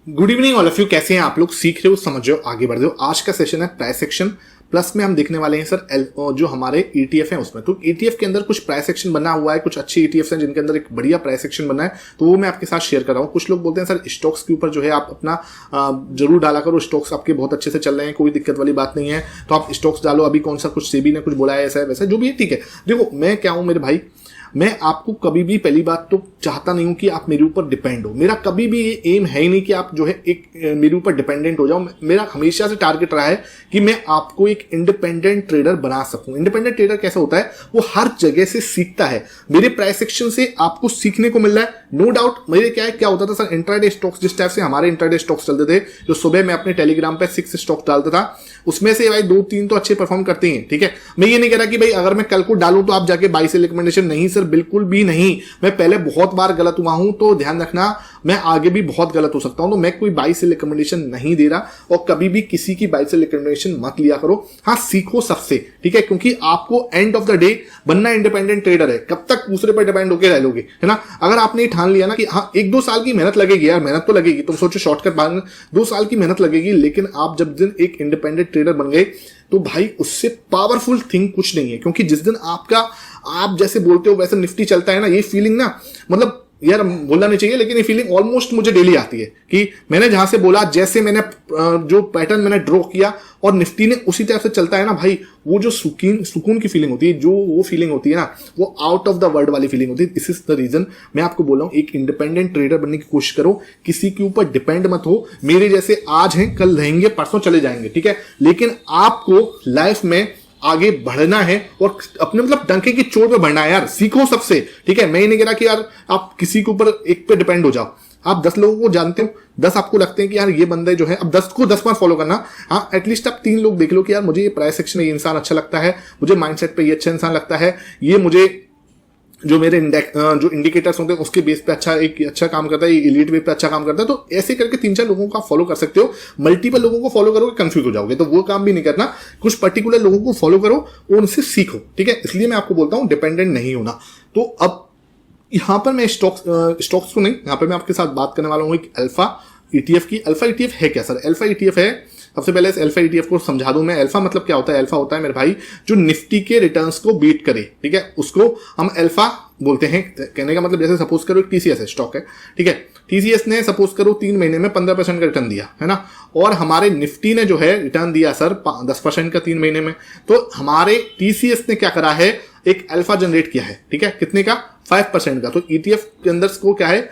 Good evening all of you. कैसे हैं आप लोग? सीख रहे हो, समझ रहे हो, आगे बढ़ रहे हो। आज का सेशन है प्राइस सेक्शन प्लस में हम देखने वाले हैं सर जो हमारे ईटीएफ हैं उसमें। तो ईटीएफ के अंदर कुछ प्राइस सेक्शन बना हुआ है, कुछ अच्छे ईटीएफ हैं जिनके अंदर एक बढ़िया प्राइस सेक्शन बना है, तो वो मैं आपके साथ शेयर कर रहा हूँ। कुछ लोग बोलते हैं सर स्टॉक्स के ऊपर जो है आप अपना जरूर डाला करो, स्टॉक्स आपके बहुत अच्छे से चल रहे हैं, कोई दिक्कत वाली बात नहीं है, तो आप स्टॉक्स डालो। अभी कौन सा कुछ सेबी ने कुछ बोला है ऐसा है वैसा, जो भी है ठीक है। देखो मैं क्या हूं मेरे भाई, मैं आपको कभी भी, पहली बात तो चाहता नहीं हूं कि आप मेरे ऊपर डिपेंड हो। मेरा कभी भी ये एम है ही नहीं कि आप जो है एक मेरे ऊपर डिपेंडेंट हो जाओ। मेरा हमेशा से टारगेट रहा है कि मैं आपको एक इंडिपेंडेंट ट्रेडर बना सकूं। इंडिपेंडेंट ट्रेडर कैसा होता है? वो हर जगह से सीखता है। मेरे प्राइस सेक्शन से आपको सीखने को मिल रहा है, नो डाउट। मेरे क्या होता था सर, इंट्राडे स्टॉक्स, जिस टाइप से हमारे इंट्राडे स्टॉक्स चलते थे, जो सुबह मैं अपने टेलीग्राम पे 6 स्टॉक्स डालता था, उसमें से भाई 2-3 तो अच्छे परफॉर्म करते हैं, ठीक है। मैं ये नहीं कह रहा कि भाई अगर मैं कल को डालूं तो आप जाके बाई से रिकमेंडेशन, नहीं सर, बिल्कुल भी नहीं। मैं पहले बहुत बार गलत हुआ हूं, तो ध्यान रखना मैं आगे भी बहुत गलत हो सकता हूं। तो मैं कोई बाई से रिकमेंडेशन नहीं दे रहा, और कभी भी किसी की बाई से रिकमेंडेशन मत लिया करो। हाँ, सीखो सबसे, ठीक है, क्योंकि आपको एंड ऑफ द डे बनना इंडिपेंडेंट ट्रेडर है। कब तक दूसरे पर डिपेंड होकर रह लोगे, है ना। अगर आपने ठान लिया ना कि हाँ 1-2 साल की मेहनत लगेगी, यार मेहनत तो लगेगी, तुम सोचो शॉर्टकट बाद 2 साल की मेहनत लगेगी, लेकिन आप जब दिन एक इंडिपेंडेंट ट्रेडर बन गए तो भाई उससे पावरफुल थिंग कुछ नहीं है। क्योंकि जिस दिन आप जैसे बोलते हो वैसे निफ्टी चलता है ना, ये फीलिंग ना, मतलब यार बोलना नहीं चाहिए, लेकिन ये फीलिंग ऑलमोस्ट मुझे डेली आती है कि मैंने जहां से बोला, जैसे मैंने जो पैटर्न मैंने ड्रॉ किया और निफ्टी ने उसी तरह से चलता है ना भाई, वो जो सुकून की फीलिंग होती है, जो वो फीलिंग होती है ना, वो आउट ऑफ द वर्ल्ड वाली फीलिंग होती है। दिस इज द रीजन मैं आपको बोल रहा हूं, एक इंडिपेंडेंट ट्रेडर बनने की कोशिश करो, किसी के ऊपर डिपेंड मत हो। मेरे जैसे आज हैं, कल रहेंगे, परसों चले जाएंगे, ठीक है, लेकिन आपको लाइफ में आगे बढ़ना है और अपने मतलब डंके की चोट पे बढ़ना है। यार सीखो सबसे, ठीक है। मैं ये नहीं कह रहा कि यार आप किसी के ऊपर एक पे डिपेंड हो जाओ। आप 10 लोगों को जानते हो, 10 आपको लगते हैं कि यार ये बंदे जो है, अब 10 को 10 बार फॉलो करना। हाँ, एटलीस्ट आप 3 लोग देख लो कि यार मुझे ये प्राइस सेक्शन में ये इंसान अच्छा लगता है, मुझे माइंडसेट पे ये अच्छा इंसान लगता है, ये मुझे जो मेरे जो इंडिकेटर्स होते हैं उसके बेस पे अच्छा काम करता है, ये एलीट वे पे अच्छा काम करता है। तो ऐसे करके 3-4 लोगों को आप फॉलो कर सकते हो। मल्टीपल लोगों को फॉलो करोगे कंफ्यूज हो जाओगे, तो वो काम भी नहीं करना। कुछ पर्टिकुलर लोगों को फॉलो करो और उनसे सीखो, ठीक है। इसलिए मैं आपको बोलता हूं डिपेंडेंट नहीं होना। तो अब यहां पर मैं स्टॉक्स को नहीं, यहां पर मैं आपके साथ बात करने वाला हूं एक अल्फा ईटीएफ की। अल्फा ईटीएफ है क्या सर? अल्फा ईटीएफ है, सबसे पहले इस अल्फा ईटीएफ को समझा दूं मैं। अल्फा मतलब क्या होता है? अल्फा होता है मेरे भाई जो निफ्टी के रिटर्न्स को बीट करे, ठीक है, उसको हम अल्फा बोलते हैं। कहने का मतलब जैसे सपोज करो एक टीसीएस है, स्टॉक है, ठीक है, टीसीएस ने सपोज करो 3 महीने में 15% का रिटर्न दिया, है ना, और हमारे निफ्टी ने जो है रिटर्न दिया सर 10% का 3 महीने में। तो हमारे टीसीएस ने क्या करा है, एक अल्फा जनरेट किया है, ठीक है, कितने का? 5% का। तो ईटीएफ के अंदर को क्या है,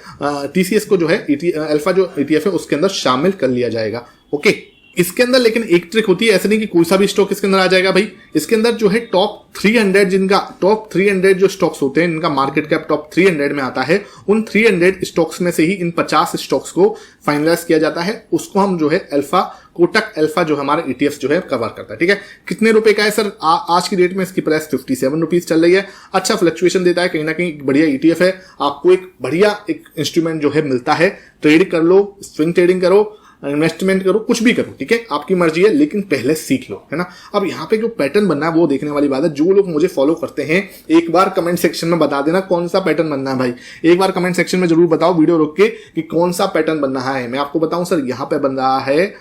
टीसीएस को जो है अल्फा जो ईटीएफ है उसके अंदर शामिल कर लिया जाएगा। ओके, इसके अंदर लेकिन एक ट्रिक होती है, ऐसे नहीं कि कोई सा भी स्टॉक इसके अंदर आ जाएगा भाई। इसके अंदर जो है टॉप 300 जो स्टॉक्स होते हैं, इनका मार्केट कैप टॉप 300 में आता है, उन 300 स्टॉक्स में से ही इन 50 स्टॉक्स को फाइनलाइज किया जाता है। उसको हम जो है अल्फा, कोटक अल्फा जो हमारा ईटीएफ जो है कवर करता है, ठीक है। कितने रुपए का है सर? आज की डेट में इसकी प्राइस 57 रुपीज चल रही है। अच्छा फ्लक्चुएशन देता है, कहीं ना कहीं बढ़िया ईटीएफ है। आपको एक बढ़िया एक इंस्ट्रूमेंट जो है मिलता है, ट्रेड कर लो, स्विंग ट्रेडिंग करो, इन्वेस्टमेंट करो, कुछ भी करो, ठीक है, आपकी मर्जी है, लेकिन पहले सीख लो, है ना। अब यहाँ पे जो पैटर्न बनना है वो देखने वाली बात है। जो लोग मुझे फॉलो करते हैं, एक बार कमेंट सेक्शन में बता देना कौन सा पैटर्न बनना है भाई। एक बार कमेंट सेक्शन में जरूर बताओ वीडियो रोक के कि कौन सा पैटर्न बन रहा है। मैं आपको बताऊं सर, यहाँ पे बन रहा है,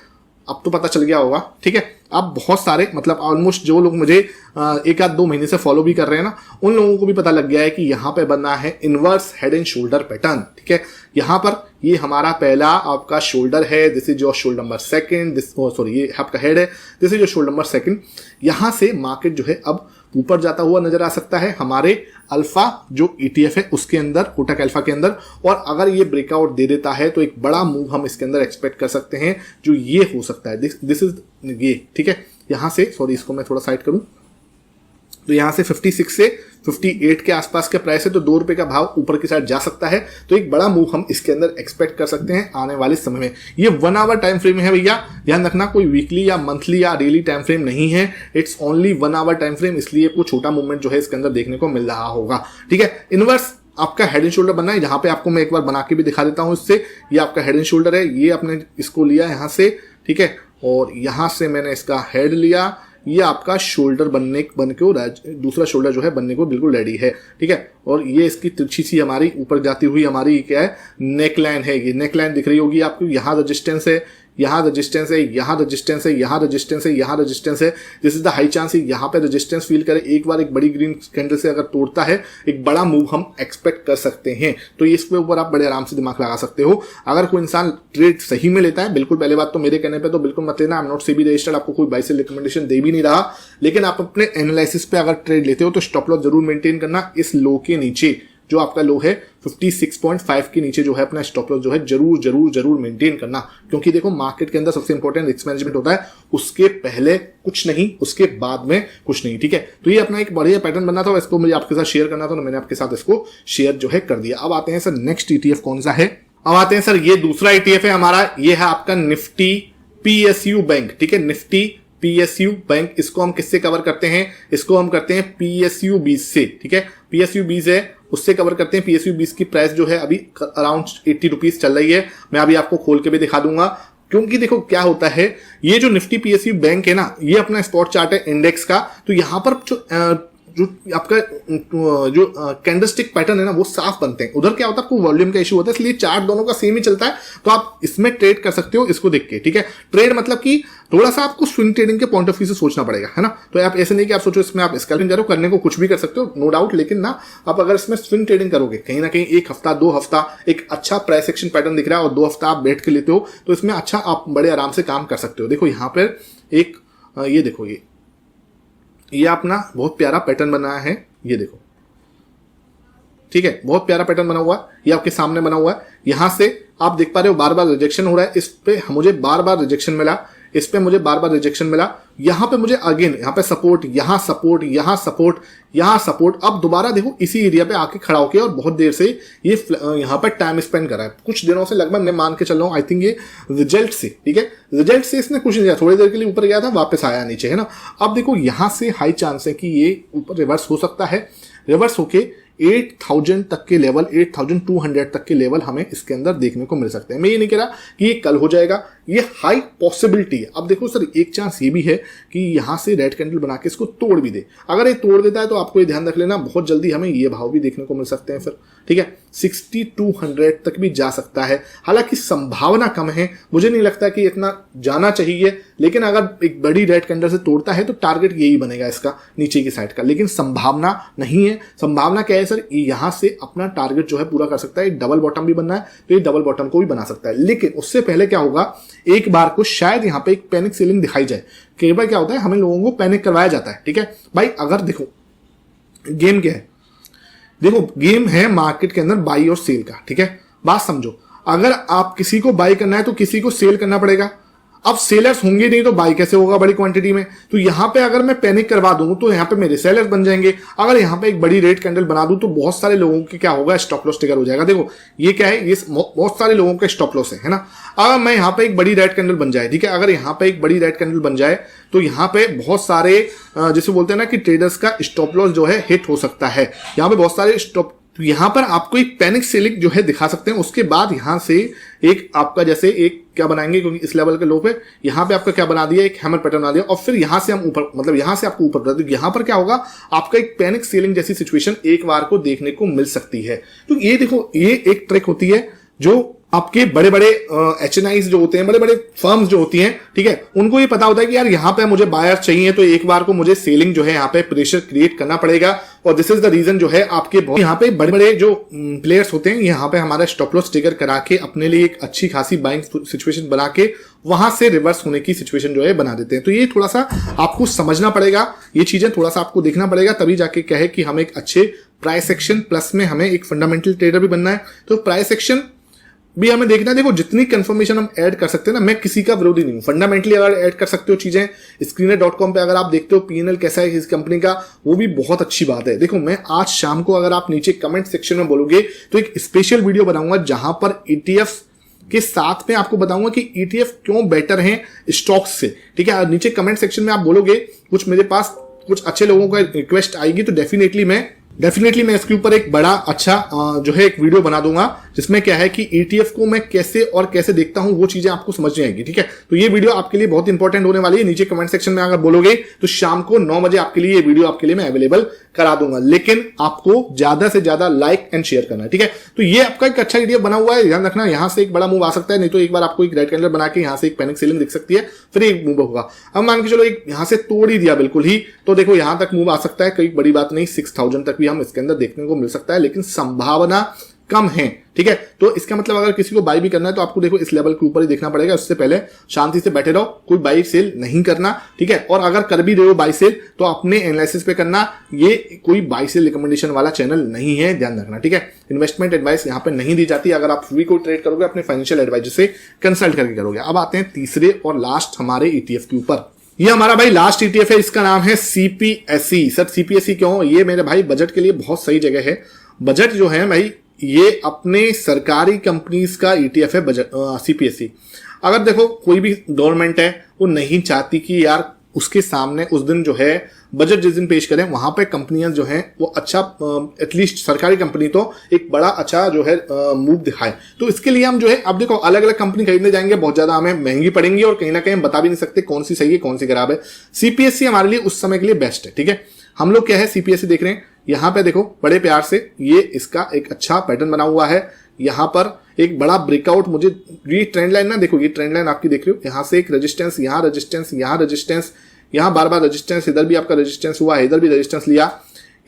अब तो पता चल गया होगा, ठीक है। अब बहुत सारे मतलब ऑलमोस्ट जो लोग मुझे 1-2 महीने से फॉलो भी कर रहे हैं ना, उन लोगों को भी पता लग गया है कि यहाँ पे बनना है inverse head and shoulder pattern, ठीक है। यहाँ पर ये हमारा पहला आपका शोल्डर है, this is your shoulder number 2, ये आपका हेड है, this is your shoulder number 2। यहाँ से मार्केट जो है अब ऊपर जाता हुआ नजर आ सकता है हमारे अल्फा जो ईटीएफ है उसके अंदर, कोटक अल्फा के अंदर। और अगर ये ब्रेकआउट दे देता है तो एक बड़ा मूव हम इसके अंदर एक्सपेक्ट कर सकते हैं, जो ये हो सकता है, दिस इज ये, ठीक है। यहां से इसको मैं थोड़ा साइड करूं, तो यहां से 56 से 58 के आसपास का प्राइस है, तो 2 रुपए का भाव ऊपर की साइड जा सकता है। तो एक बड़ा मूव हम इसके अंदर एक्सपेक्ट कर सकते हैं आने वाले समय में। ये 1 आवर टाइम फ्रेम है भैया, ध्यान रखना, कोई वीकली या मंथली या डेली टाइम फ्रेम नहीं है, it's only 1 hour time frame, इसलिए कोई छोटा मूवमेंट जो है इसके अंदर देखने को मिल रहा होगा, ठीक है। इनवर्स आपका हेड एंड शोल्डर बनना है, जहां पे आपको मैं एक बार बना के भी दिखा देता हूं इससे। ये आपका हेड एंड शोल्डर है, ये आपने इसको लिया यहां से, ठीक है, और यहां से मैंने इसका हेड लिया, ये आपका शोल्डर बन के दूसरा शोल्डर जो है बनने को बिल्कुल रेडी है, ठीक है। और ये इसकी तिरछी सी हमारी ऊपर जाती हुई हमारी क्या है, नेकलाइन है। ये नेकलाइन दिख रही होगी आपको, यहाँ रेजिस्टेंस है, यहाँ रेजिस्टेंस है, यहाँ रेजिस्टेंस है, यहाँ रेजिस्टेंस है, यहाँ रेजिस्टेंस है। This is the high chance यहाँ पे रेजिस्टेंस फील करे, एक बार एक बड़ी ग्रीन कैंडल से अगर तोड़ता है एक बड़ा मूव हम एक्सपेक्ट कर सकते हैं। तो इसके ऊपर आप बड़े आराम से दिमाग लगा सकते हो। अगर कोई इंसान ट्रेड सही में लेता है, बिल्कुल पहले बात तो मेरे कहने पे तो बिल्कुल मत लेना, I am not SEBI registered, आपको कोई बाय सेल रिकमेंडेशन दे भी नहीं रहा, लेकिन आप अपने एनालिसिस पे अगर ट्रेड लेते हो तो स्टॉप लॉस जरूर मेंटेन करना। इस लो के नीचे जो आपका लो है 56.5 के नीचे जो है अपना स्टॉप लॉस जो है जरूर जरूर जरूर मेंटेन करना, क्योंकि देखो मार्केट के अंदर सबसे इंपॉर्टेंट रिस्क मैनेजमेंट होता है, उसके पहले कुछ नहीं, उसके बाद में कुछ नहीं, ठीक है। तो ये अपना एक बढ़िया पैटर्न बनना था, इसको मुझे आपके साथ शेयर करना था, तो मैंने आपके साथ इसको शेयर जो है कर दिया। अब आते हैं सर नेक्स्ट ETF कौन सा है। अब आते हैं सर ये दूसरा ETF है हमारा, ये है आपका निफ्टी PSU बैंक, ठीक है, निफ्टी PSU बैंक। इसको हम किससे कवर करते हैं, इसको हम करते हैं PSU 20 से, ठीक है, PSU 20 है उससे कवर करते हैं। PSU 20 की प्राइस जो है अभी अराउंड 80 रुपीज चल रही है, मैं अभी आपको खोल के भी दिखा दूंगा। क्योंकि देखो क्या होता है, ये जो निफ्टी PSU बैंक है ना, ये अपना स्पॉट चार्ट है इंडेक्स का, तो यहां पर जो आपका जो कैंडलस्टिक पैटर्न है ना वो साफ बनते हैं। उधर क्या होता है आपको वॉल्यूम का इशू होता है, इसलिए चार्ट दोनों का सेम ही चलता है, तो आप इसमें ट्रेड कर सकते हो इसको देख के, ठीक है। ट्रेड मतलब कि थोड़ा सा आपको स्विंग ट्रेडिंग के पॉइंट ऑफ व्यू से सोचना पड़ेगा, है ना। तो आप ऐसे नहीं कि आप सोचो इसमें आप स्कैल्पिंग करो, करने को कुछ भी कर सकते हो नो डाउट, लेकिन ना आप अगर इसमें स्विंग ट्रेडिंग करोगे कहीं ना कहीं एक हफ्ता 2 हफ्ता एक अच्छा प्राइस एक्शन पैटर्न दिख रहा है और 2 हफ्ता आप बैठ के लेते हो, तो इसमें अच्छा आप बड़े आराम से काम कर सकते हो। देखो यहाँ पर एक ये देखो ये अपना बहुत प्यारा पैटर्न बनाया है, ये देखो, ठीक है, बहुत प्यारा पैटर्न बना हुआ है, ये आपके सामने बना हुआ है। यहां से आप देख पा रहे हो बार बार रिजेक्शन हो रहा है, इस पे मुझे बार बार रिजेक्शन मिला, इस पे मुझे बार बार रिजेक्शन मिला, यहां पे मुझे अगेन यहां पे सपोर्ट, यहां सपोर्ट, यहां सपोर्ट, यहां सपोर्ट। अब दोबारा देखो इसी एरिया पे आके खड़ा होके और बहुत देर से ये यहां पर टाइम स्पेंड कर रहा है, कुछ दिनों से लगभग मैं मान के चल रहा हूं, आई थिंक ये रिजल्ट से, ठीक है, रिजल्ट से इसने कुछ नहीं किया, थोड़ी देर के लिए ऊपर गया था वापस आया नीचे, है ना। अब देखो यहां से हाई चांस है कि ये ऊपर रिवर्स हो सकता है, रिवर्स होके 8000 तक के लेवल, 8200 तक के लेवल हमें इसके अंदर देखने को मिल सकते हैं। मैं ये नहीं कह रहा कि ये कल हो जाएगा, ये हाई पॉसिबिलिटी है। अब देखो सर एक चांस ये भी है कि यहां से रेड कैंडल बना के इसको तोड़ भी दे, अगर ये तोड़ देता है तो आपको ये ध्यान रख लेना बहुत जल्दी हमें ये भाव भी देखने को मिल सकते हैं फिर, ठीक है, 6200 तक भी जा सकता है। हालांकि संभावना कम है, मुझे नहीं लगता कि इतना जाना चाहिए, लेकिन अगर एक बड़ी रेड कैंडल से तोड़ता है तो टारगेट यही बनेगा इसका नीचे की साइड का, लेकिन संभावना नहीं है। संभावना क्या है सर, यहां से अपना टारगेट जो है पूरा कर सकता है, डबल बॉटम भी बनना है तो ये डबल बॉटम को भी बना सकता है, लेकिन उससे पहले क्या होगा, एक बार को शायद यहां पे एक पैनिक सेलिंग दिखाई जाए। कई बार क्या होता है हमें लोगों को पैनिक करवाया जाता है, ठीक है भाई। अगर देखो गेम क्या है, देखो गेम है मार्केट के अंदर बाई और सेल का, ठीक है, बात समझो। अगर आप किसी को बाई करना है तो किसी को सेल करना पड़ेगा, अब सेलर्स होंगे नहीं तो बाई कैसे होगा बड़ी क्वांटिटी में। तो यहां पे अगर मैं पैनिक करवा दूं तो यहां पे मेरे सेलर्स बन जाएंगे, अगर यहां पे एक बड़ी रेड कैंडल बना दूं तो बहुत सारे लोगों के क्या होगा, स्टॉप लॉस ट्रिगर हो जाएगा। देखो ये क्या है, ये बहुत सारे लोगों का स्टॉप लॉस है ना। अगर मैं यहां पे एक बड़ी रेड कैंडल बन जाए, ठीक है, अगर यहां पे एक बड़ी रेड कैंडल बन जाए तो यहां पे बहुत सारे जैसे बोलते हैं ना कि ट्रेडर्स का स्टॉप लॉस जो है हिट हो सकता है, यहां पे बहुत सारे स्टॉप। तो यहां पर आपको एक पैनिक सेलिंग जो है दिखा सकते हैं, उसके बाद यहां से एक आपका जैसे एक क्या बनाएंगे, क्योंकि इस लेवल के लो पे यहां पे आपका क्या बना दिया, एक हैमर पैटर्न बना दिया, और फिर यहां से हम ऊपर, मतलब यहां से आपको ऊपर, तो यहां पर क्या होगा, आपका एक पैनिक सेलिंग जैसी सिचुएशन एक बार को देखने को मिल सकती है। तो ये देखो ये एक ट्रिक होती है जो आपके बड़े बड़े HNIs जो होते हैं, बड़े बड़े फर्म्स जो होती हैं, ठीक है, उनको ये पता होता है कि यार यहाँ पे मुझे बायर चाहिए तो एक बार को मुझे सेलिंग जो है यहाँ पे प्रेशर क्रिएट करना पड़ेगा, और दिस इज द रीजन जो है आपके यहाँ पे बड़े बड़े जो प्लेयर्स होते हैं यहाँ पे हमारा स्टॉप लॉस ट्रिगर करा के अपने लिए एक अच्छी खासी बाइंग सिचुएशन बना के वहां से रिवर्स होने की सिचुएशन जो है बना देते हैं। तो ये थोड़ा सा आपको समझना पड़ेगा, ये चीजें थोड़ा सा आपको देखना पड़ेगा, तभी जाके क्या है कि हम एक अच्छे प्राइस एक्शन प्लस में हमें एक फंडामेंटल ट्रेडर भी बनना है। तो प्राइस एक्शन भी हमें देखना है, देखो जितनी कंफर्मेशन हम ऐड कर सकते हैं ना, मैं किसी का विरोधी नहीं हूं, फंडामेंटली अगर ऐड कर सकते हो चीजें, स्क्रीनर.com पे अगर आप देखते हो पीएनएल कैसा है इस कंपनी का, वो भी बहुत अच्छी बात है। देखो मैं आज शाम को अगर आप नीचे कमेंट सेक्शन में बोलोगे तो एक स्पेशल वीडियो बनाऊंगा जहां पर ETF के साथ में आपको बताऊंगा कि ETF क्यों बेटर है स्टॉक्स से, ठीक है। नीचे कमेंट सेक्शन में आप बोलोगे, कुछ मेरे पास कुछ अच्छे लोगों का रिक्वेस्ट आएगी तो डेफिनेटली मैं इसके ऊपर एक बड़ा अच्छा जो है एक वीडियो बना दूंगा जिसमें क्या है कि ETF को मैं कैसे और कैसे देखता हूं वो चीजें आपको समझ में आएगी। ठीक है, तो ये वीडियो आपके लिए बहुत इंपॉर्टेंट होने वाली है। नीचे कमेंट सेक्शन में अगर बोलोगे तो शाम को 9 बजे आपके लिए ये वीडियो आपके लिए मैं अवेलेबल करा दूंगा, लेकिन आपको ज्यादा से ज्यादा लाइक एंड शेयर करना है। ठीक है, तो ये आपका एक अच्छा ETF बना हुआ है, ध्यान रखना। यहां से एक बड़ा मूव आ सकता है, नहीं तो एक बार आपको एक रेड कैंडल बना के यहां से एक पैनिक सेलिंग दिख सकती है, फिर एक मूव होगा। अब मान के चलो एक यहां से तोड़ ही दिया बिल्कुल ही, तो देखो यहां तक मूव आ सकता है, कोई बड़ी बात नहीं, 6000 तक भी हम इसके अंदर देखने को मिल सकता है, लेकिन संभावना कम है। ठीक है, तो इसका मतलब अगर किसी को बाई भी करना है तो आपको देखो इस लेवल के ऊपर ही देखना पड़ेगा। उससे पहले शांति से बैठे रहो, कोई बाई सेल नहीं करना। ठीक है, और अगर कर भी रहे हो बाई सेल तो अपने एनालिसिस पे करना, ये कोई बाई सेल रिकमेंडेशन वाला चैनल नहीं है, ध्यान रखना। ठीक है, इन्वेस्टमेंट एडवाइस यहाँ पे नहीं दी जाती। अगर आप फ्री कोई ट्रेड करोगे अपने फाइनेंशियल एडवाइजर से कंसल्ट करके करोगे। अब आते हैं तीसरे और लास्ट हमारे ETF के ऊपर। ये हमारा भाई लास्ट ETF है, इसका नाम है CPSE। सर CPSE क्यों? ये मेरे भाई बजट के लिए बहुत सही जगह है। बजट जो है भाई ये अपने सरकारी कंपनीज का ETF है बजट CPSE। अगर देखो कोई भी गवर्नमेंट है वो नहीं चाहती कि यार उसके सामने उस दिन जो है बजट जिस दिन पेश करें वहां पे कंपनियां जो हैं वो अच्छा एटलीस्ट सरकारी कंपनी तो एक बड़ा अच्छा जो है मूव दिखाए। तो इसके लिए हम जो है अब देखो अलग अलग कंपनी खरीदने जाएंगे, बहुत ज्यादा हमें महंगी पड़ेंगी और कहीं ना कहीं हम बता भी नहीं सकते कौन सी सही है कौन सी खराब है। CPSE हमारे लिए उस समय के लिए बेस्ट है। ठीक है, हम लोग क्या है CPSE देख रहे हैं, यहां पे देखो बड़े प्यार से ये इसका एक अच्छा पैटर्न बना हुआ है। यहां पर एक बड़ा ब्रेकआउट, मुझे ये ट्रेंड लाइन ना देखो, ये ट्रेंड लाइन आपकी देख रहे हो, यहां से एक रेजिस्टेंस, यहां रेजिस्टेंस, यहां रेजिस्टेंस, यहां बार बार रेजिस्टेंस, इधर भी आपका रेजिस्टेंस हुआ, इधर भी रेजिस्टेंस लिया,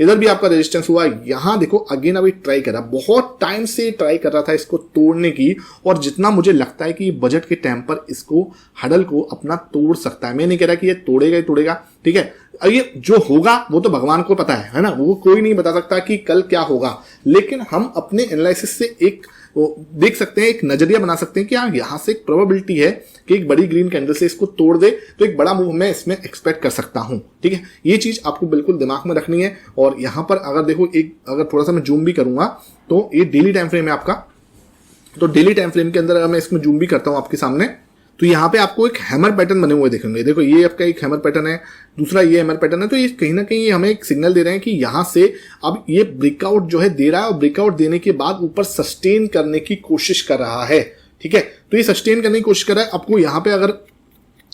इधर भी आपका रेजिस्टेंस हुआ। यहां देखो अगेन अभी ट्राई करा, बहुत टाइम से ट्राई कर रहा था इसको तोड़ने की, और जितना मुझे लगता है कि बजट के टाइम पर इसको हडल को अपना तोड़ सकता है। मैं नहीं कह रहा कि ये तोड़ेगा ही तोड़ेगा। ठीक है, ये जो होगा वो तो भगवान को पता है ना, वो कोई नहीं बता सकता कि कल क्या होगा, लेकिन हम अपने एनालिसिस से एक देख सकते हैं, एक नजरिया बना सकते हैं कि हाँ यहां से एक प्रोबेबिलिटी है कि एक बड़ी ग्रीन कैंडल से इसको तोड़ दे तो एक बड़ा मूव मैं इसमें एक्सपेक्ट कर सकता हूं। ठीक है, ये चीज आपको बिल्कुल दिमाग में रखनी है। और यहां पर अगर देखो एक अगर थोड़ा सा मैं जूम भी करूंगा तो ये डेली टाइम फ्रेम है आपका, तो डेली टाइम फ्रेम के अंदर अगर मैं इसमें जूम भी करता हूं आपके सामने तो यहाँ पे आपको एक हैमर पैटर्न बने हुए देखेंगे। देखो ये आपका एक हैमर पैटर्न है, दूसरा ये हैमर पैटर्न है। तो ये कहीं ना कहीं हमें एक सिग्नल दे रहे हैं कि यहाँ से अब ये ब्रेकआउट जो है दे रहा है, और ब्रेकआउट देने के बाद ऊपर सस्टेन करने की कोशिश कर रहा है। ठीक है, तो ये सस्टेन करने की कोशिश कर रहा है। आपको यहाँ पे अगर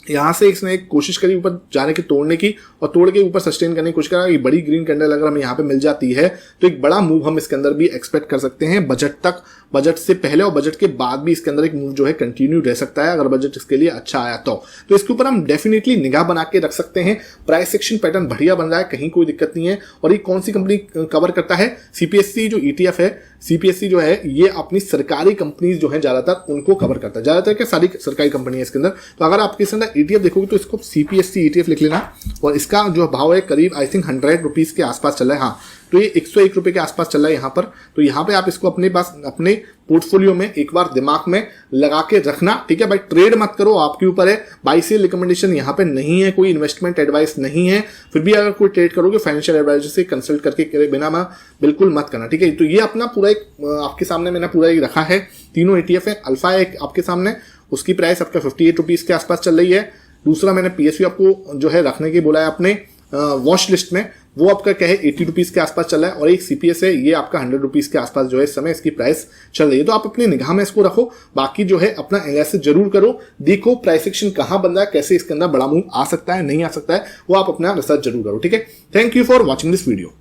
यहां से इसने एक कोशिश करी ऊपर जाने की, तोड़ने की, और तोड़ के ऊपर सस्टेन करने की कोशिश करा, ये बड़ी ग्रीन कैंडल अगर हमें यहाँ पे मिल जाती है तो एक बड़ा मूव हम इसके अंदर भी एक्सपेक्ट कर सकते हैं बजट तक, बजट से पहले और बजट के बाद भी इसके अंदर एक मूव जो है कंटिन्यू रह सकता है अगर बजट इसके लिए अच्छा आया तो इसके ऊपर हम डेफिनेटली निगाह बना के रख सकते हैं। प्राइस एक्शन पैटर्न बढ़िया बन रहा है, कहीं कोई दिक्कत नहीं है। और ये कौन सी कंपनी कवर करता है? CPSE जो ETF है, CPSE जो है ये अपनी सरकारी कंपनीज जो है ज्यादातर उनको कवर करता है, ज्यादातर क्या सारी सरकारी कंपनी है इसके अंदर। तो अगर आप इसके अंदर ETF देखोगे तो इसको CPSE ETF लिख लेना, और इसका जो भाव है करीब आई थिंक 100 रुपीज के आसपास चल रहा है। हाँ, तो ये 101 रुपए के आसपास चल रहा है यहाँ पर। तो यहाँ पे आप इसको अपने पास अपने पोर्टफोलियो में एक बार दिमाग में लगा के रखना। ठीक है भाई, ट्रेड मत करो, आपके ऊपर है। बाई सेल रिकमेंडेशन यहाँ पे नहीं है, कोई इन्वेस्टमेंट एडवाइस नहीं है। फिर भी अगर कोई ट्रेड करोगे फाइनेंशियल एडवाइजर से कंसल्ट करके करे बिना मैं बिल्कुल मत करना। ठीक है, तो ये अपना पूरा एक आपके सामने मैंने पूरा एक रखा है। तीनों ETF है। अल्फा एक आपके सामने, उसकी प्राइस आपका 58 रुपीज के आसपास चल रही है। दूसरा मैंने PSU आपको जो है रखने की बोला है अपने वॉच लिस्ट में, वो आपका क्या है 80 रुपीज के आसपास चल रहा है। और एक CPS है, ये आपका 100 रुपीज के आसपास जो है इस समय इसकी प्राइस चल रही है। तो आप अपनी निगाह में इसको रखो, बाकी जो है अपना एनालिसिस जरूर करो, देखो प्राइस एक्शन कहां बन रहा है, कैसे इसके अंदर बड़ा मूव आ सकता है नहीं आ सकता है, वो आप अपना रिसर्च जरूर करो। ठीक है, thank you for watching this video.